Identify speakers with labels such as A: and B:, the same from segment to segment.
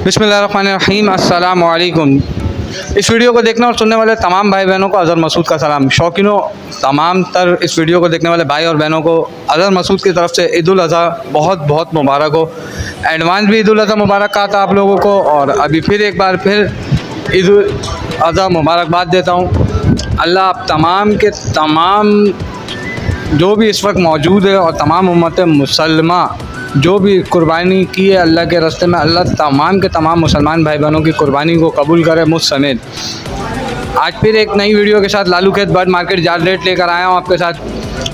A: बिस्मिल्लाहिर्रहमानिर्रहीम अस्सलाम वालेकुम। इस वीडियो को देखने और सुनने वाले तमाम भाई बहनों को अज़हर मसूद का सलाम। शौकीनों तमाम तर इस वीडियो को देखने वाले भाई और बहनों को अज़हर मसूद की तरफ से ईद उल अज़हा बहुत बहुत मुबारक हो। एडवांस भी ईद उल अज़हा मुबारक कहा था आप लोगों को, और अभी फिर एक बार फिर ईद उल अज़हा मुबारकबाद देता हूँ। अल्लाह आप तमाम के तमाम जो भी इस वक्त मौजूद है और तमाम उम्मत मुसलमा जो भी कुर्बानी की है अल्लाह के रास्ते में, अल्लाह तमाम के तमाम मुसलमान भाई बहनों की कुर्बानी को कबूल करे मुझ समेत। आज फिर एक नई वीडियो के साथ लालू खेत बर्ड मार्केट जार रेट लेकर आया हूँ आपके साथ।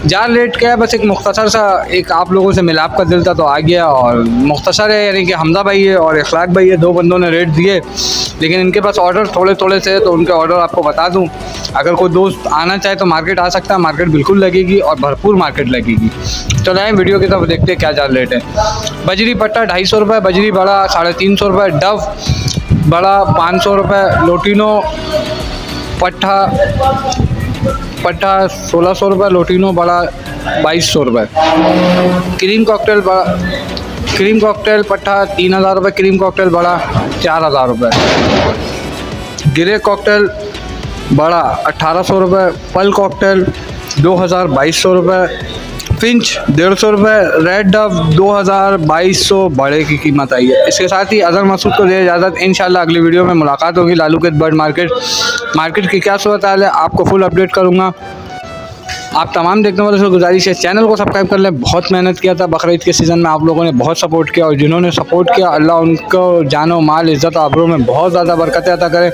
A: जार रेट क्या है, बस एक मुख्तसर सा एक आप लोगों से मिलाप का दिल था तो आ गया, और मुख्तसर है यानी कि हमजा भाई है और इखलाक भाई है, दो बंदों ने रेट दिए, लेकिन इनके पास ऑर्डर थोड़े थोड़े से है तो उनके ऑर्डर आपको बता दूं। अगर कोई दोस्त आना चाहे तो मार्केट आ सकता है, मार्केट बिल्कुल लगेगी और भरपूर मार्केट लगेगी। चलो आए वीडियो की तरफ देखते हैं क्या जार रेट है। बजरी पट्टा 250 रुपये, बजरी बड़ा 350 रुपये, डव बड़ा 500 रुपये, लोटिनो पट्टा 1600 रुपये, लोटिनो बड़ा 2200 रुपये, क्रीम कॉकटेल पट्टा 3000 रुपये, क्रीम कॉकटेल बड़ा 4000 रुपये, गिरे कॉकटेल बड़ा 1800 रुपये, पल कॉकटेल 2200 रुपये, फिंच 150 रुपये, रेड डव 2200 बड़े की कीमत आई है। इसके साथ ही अज़हर मसूद को दे इजाज़त। इंशाल्लाह अगली वीडियो में मुलाकात होगी। लालू खेत बर्ड मार्केट की क्या सूरत हाल है आपको फुल अपडेट करूँगा। आप तमाम देखने वालों से गुजारिश है चैनल को सब्सक्राइब कर लें। बहुत मेहनत किया था बकरीद के सीज़न में, आप लोगों ने बहुत सपोर्ट किया, और जिन्होंने सपोर्ट किया अल्लाह उनको जानो माल इज़्ज़त आबरू में बहुत ज़्यादा बरकत अता करे।